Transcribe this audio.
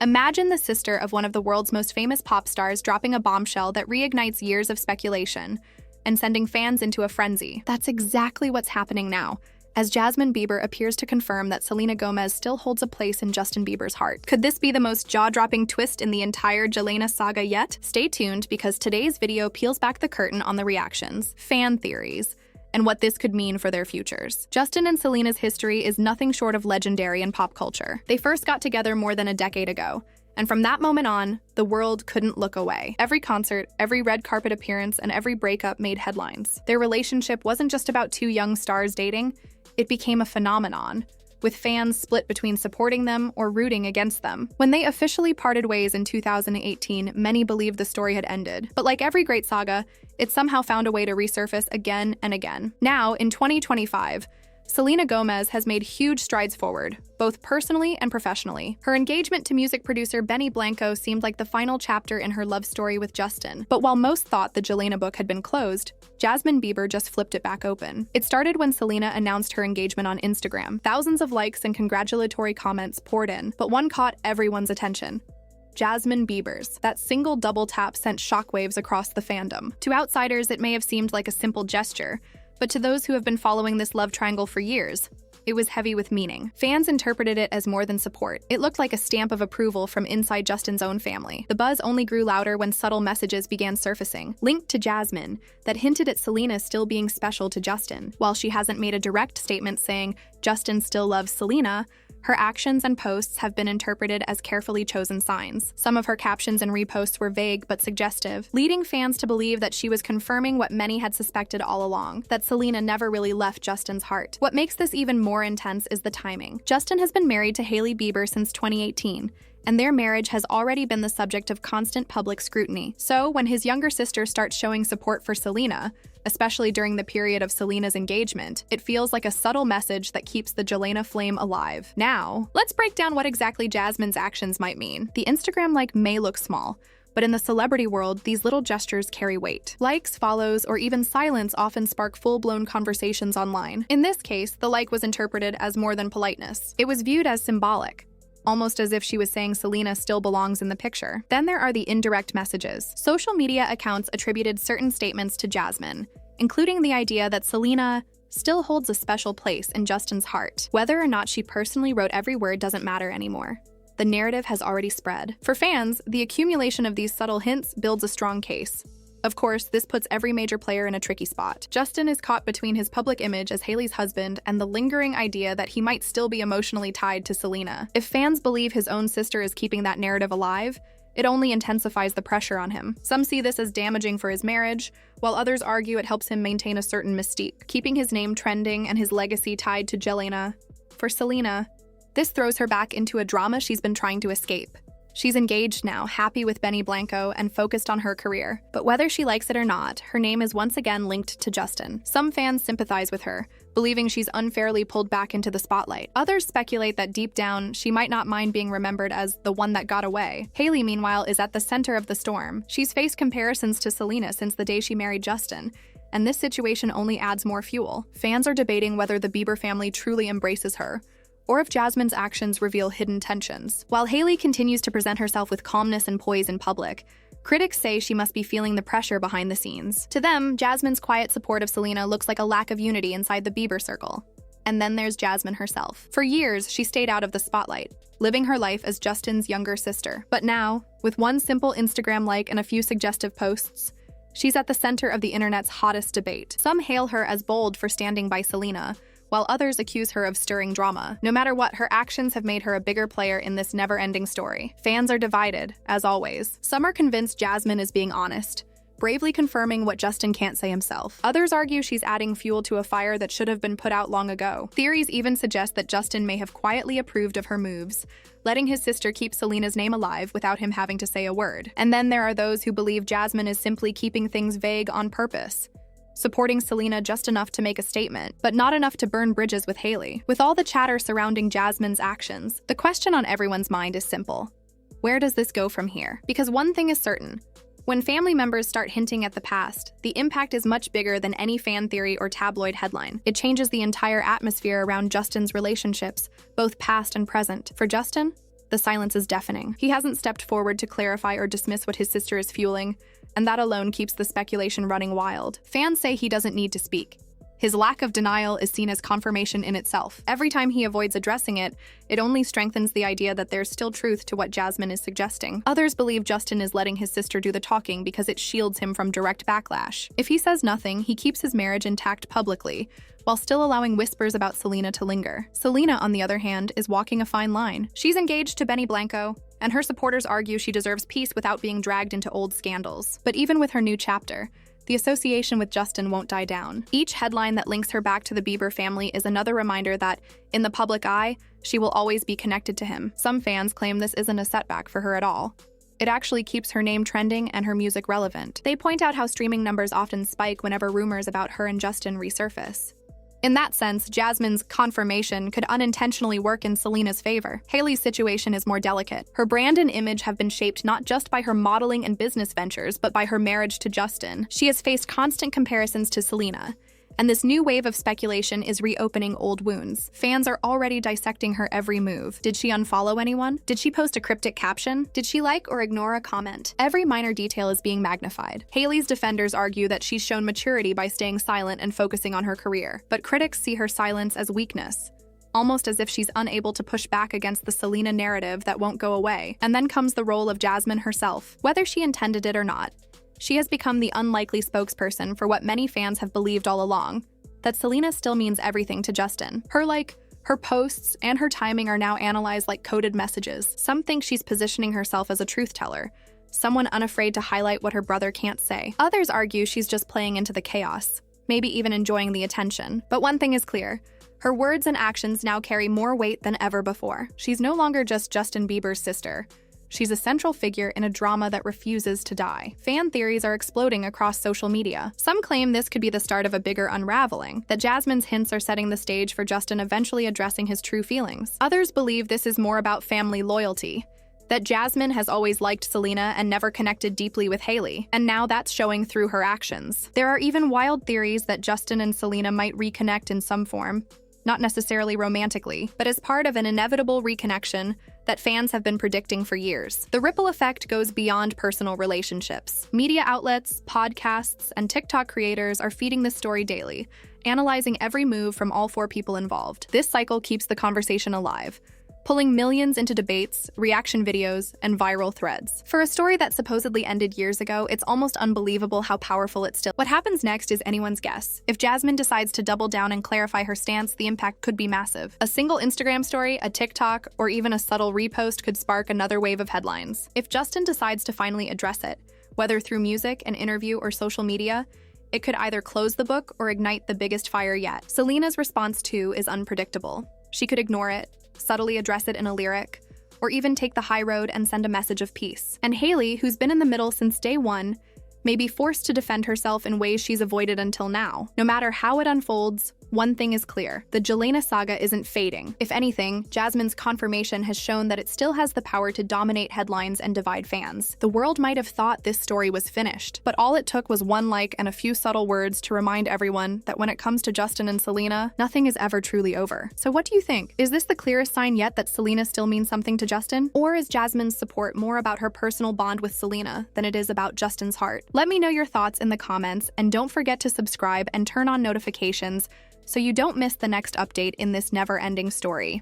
Imagine the sister of one of the world's most famous pop stars dropping a bombshell that reignites years of speculation and sending fans into a frenzy. That's exactly what's happening now, as Jazmyn Bieber appears to confirm that Selena Gomez still holds a place in Justin Bieber's heart. Could this be the most jaw-dropping twist in the entire Gelena saga yet? Stay tuned, because today's video peels back the curtain on the reactions, fan theories, and what this could mean for their futures. Justin and Selena's history is nothing short of legendary in pop culture. They first got together more than a decade ago, and from that moment on, the world couldn't look away. Every concert, every red carpet appearance, and every breakup made headlines. Their relationship wasn't just about two young stars dating, it became a phenomenon, with fans split between supporting them or rooting against them. When they officially parted ways in 2018, many believed the story had ended. But like every great saga, it somehow found a way to resurface again and again. Now, in 2025, Selena Gomez has made huge strides forward, both personally and professionally. Her engagement to music producer Benny Blanco seemed like the final chapter in her love story with Justin. But while most thought the Gelena book had been closed, Jazmyn Bieber just flipped it back open. It started when Selena announced her engagement on Instagram. Thousands of likes and congratulatory comments poured in, but one caught everyone's attention: Jazmyn Bieber's. That single double tap sent shockwaves across the fandom. To outsiders, it may have seemed like a simple gesture, but to those who have been following this love triangle for years, it was heavy with meaning. Fans interpreted it as more than support. It looked like a stamp of approval from inside Justin's own family. The buzz only grew louder when subtle messages began surfacing, linked to Jasmine, that hinted at Selena still being special to Justin. While she hasn't made a direct statement saying Justin still loves Selena, her actions and posts have been interpreted as carefully chosen signs. Some of her captions and reposts were vague but suggestive, leading fans to believe that she was confirming what many had suspected all along, that Selena never really left Justin's heart. What makes this even more intense is the timing. Justin has been married to Hailey Bieber since 2018, and their marriage has already been the subject of constant public scrutiny. So, when his younger sister starts showing support for Selena, especially during the period of Selena's engagement, it feels like a subtle message that keeps the Gelena flame alive. Now, let's break down what exactly Jasmine's actions might mean. The Instagram like may look small, but in the celebrity world, these little gestures carry weight. Likes, follows, or even silence often spark full-blown conversations online. In this case, the like was interpreted as more than politeness. It was viewed as symbolic, almost as if she was saying Selena still belongs in the picture. Then there are the indirect messages. Social media accounts attributed certain statements to Jasmine, including the idea that Selena still holds a special place in Justin's heart. Whether or not she personally wrote every word doesn't matter anymore. The narrative has already spread. For fans, the accumulation of these subtle hints builds a strong case. Of course, this puts every major player in a tricky spot. Justin is caught between his public image as Hailey's husband and the lingering idea that he might still be emotionally tied to Selena. If fans believe his own sister is keeping that narrative alive, it only intensifies the pressure on him. Some see this as damaging for his marriage, while others argue it helps him maintain a certain mystique, keeping his name trending and his legacy tied to Gelena. For Selena, this throws her back into a drama she's been trying to escape. She's engaged now, happy with Benny Blanco, and focused on her career. But whether she likes it or not, her name is once again linked to Justin. Some fans sympathize with her, believing she's unfairly pulled back into the spotlight. Others speculate that deep down, she might not mind being remembered as the one that got away. Hailey, meanwhile, is at the center of the storm. She's faced comparisons to Selena since the day she married Justin, and this situation only adds more fuel. Fans are debating whether the Bieber family truly embraces her, or if Jasmine's actions reveal hidden tensions. While Hailey continues to present herself with calmness and poise in public, critics say she must be feeling the pressure behind the scenes. To them, Jasmine's quiet support of Selena looks like a lack of unity inside the Bieber circle. And then there's Jasmine herself. For years, she stayed out of the spotlight, living her life as Justin's younger sister. But now, with one simple Instagram like and a few suggestive posts, she's at the center of the internet's hottest debate. Some hail her as bold for standing by Selena, while others accuse her of stirring drama. No matter what, her actions have made her a bigger player in this never-ending story. Fans are divided, as always. Some are convinced Jasmine is being honest, bravely confirming what Justin can't say himself. Others argue she's adding fuel to a fire that should have been put out long ago. Theories even suggest that Justin may have quietly approved of her moves, letting his sister keep Selena's name alive without him having to say a word. And then there are those who believe Jasmine is simply keeping things vague on purpose, supporting Selena just enough to make a statement, but not enough to burn bridges with Hailey. With all the chatter surrounding Jasmine's actions, the question on everyone's mind is simple: where does this go from here? Because one thing is certain: when family members start hinting at the past, the impact is much bigger than any fan theory or tabloid headline. It changes the entire atmosphere around Justin's relationships, both past and present. For Justin, The silence is deafening. He hasn't stepped forward to clarify or dismiss what his sister is fueling, and that alone keeps the speculation running wild. Fans say he doesn't need to speak. His lack of denial is seen as confirmation in itself. Every time he avoids addressing it, it only strengthens the idea that there's still truth to what Jasmine is suggesting. Others believe Justin is letting his sister do the talking because it shields him from direct backlash. If he says nothing, he keeps his marriage intact publicly, while still allowing whispers about Selena to linger. Selena, on the other hand, is walking a fine line. She's engaged to Benny Blanco, and her supporters argue she deserves peace without being dragged into old scandals. But even with her new chapter, the association with Justin won't die down. Each headline that links her back to the Bieber family is another reminder that, in the public eye, she will always be connected to him. Some fans claim this isn't a setback for her at all. It actually keeps her name trending and her music relevant. They point out how streaming numbers often spike whenever rumors about her and Justin resurface. In that sense, Jasmine's confirmation could unintentionally work in Selena's favor. Hailey's situation is more delicate. Her brand and image have been shaped not just by her modeling and business ventures, but by her marriage to Justin. She has faced constant comparisons to Selena, and this new wave of speculation is reopening old wounds. Fans are already dissecting her every move. Did she unfollow anyone? Did she post a cryptic caption? Did she like or ignore a comment? Every minor detail is being magnified. Hailey's defenders argue that she's shown maturity by staying silent and focusing on her career, but critics see her silence as weakness, almost as if she's unable to push back against the Selena narrative that won't go away. And then comes the role of Jasmine herself. Whether she intended it or not, she has become the unlikely spokesperson for what many fans have believed all along, that Selena still means everything to Justin. Her posts and her timing are now analyzed like coded messages. Some think she's positioning herself as a truth teller, someone unafraid to highlight what her brother can't say. Others argue she's just playing into the chaos, maybe even enjoying the attention. But one thing is clear. Her words and actions now carry more weight than ever before. She's no longer just Justin Bieber's sister. She's a central figure in a drama that refuses to die. Fan theories are exploding across social media. Some claim this could be the start of a bigger unraveling, that Jasmine's hints are setting the stage for Justin eventually addressing his true feelings. Others believe this is more about family loyalty, that Jasmine has always liked Selena and never connected deeply with Hailey, and now that's showing through her actions. There are even wild theories that Justin and Selena might reconnect in some form, not necessarily romantically, but as part of an inevitable reconnection that fans have been predicting for years. The ripple effect goes beyond personal relationships. Media outlets, podcasts, and TikTok creators are feeding this story daily, analyzing every move from all four people involved. This cycle keeps the conversation alive, pulling millions into debates, reaction videos, and viral threads. For a story that supposedly ended years ago, it's almost unbelievable how powerful it still is. What happens next is anyone's guess. If Jasmine decides to double down and clarify her stance, the impact could be massive. A single Instagram story, a TikTok, or even a subtle repost could spark another wave of headlines. If Justin decides to finally address it, whether through music, an interview, or social media, it could either close the book or ignite the biggest fire yet. Selena's response, too, is unpredictable. She could ignore it, subtly address it in a lyric, or even take the high road and send a message of peace. And Hailey, who's been in the middle since day one, may be forced to defend herself in ways she's avoided until now. No matter how it unfolds, one thing is clear. The Gelena saga isn't fading. If anything, Jasmine's confirmation has shown that it still has the power to dominate headlines and divide fans. The world might have thought this story was finished, but all it took was one like and a few subtle words to remind everyone that when it comes to Justin and Selena, nothing is ever truly over. So what do you think? Is this the clearest sign yet that Selena still means something to Justin? Or is Jasmine's support more about her personal bond with Selena than it is about Justin's heart? Let me know your thoughts in the comments, and don't forget to subscribe and turn on notifications so you don't miss the next update in this never-ending story.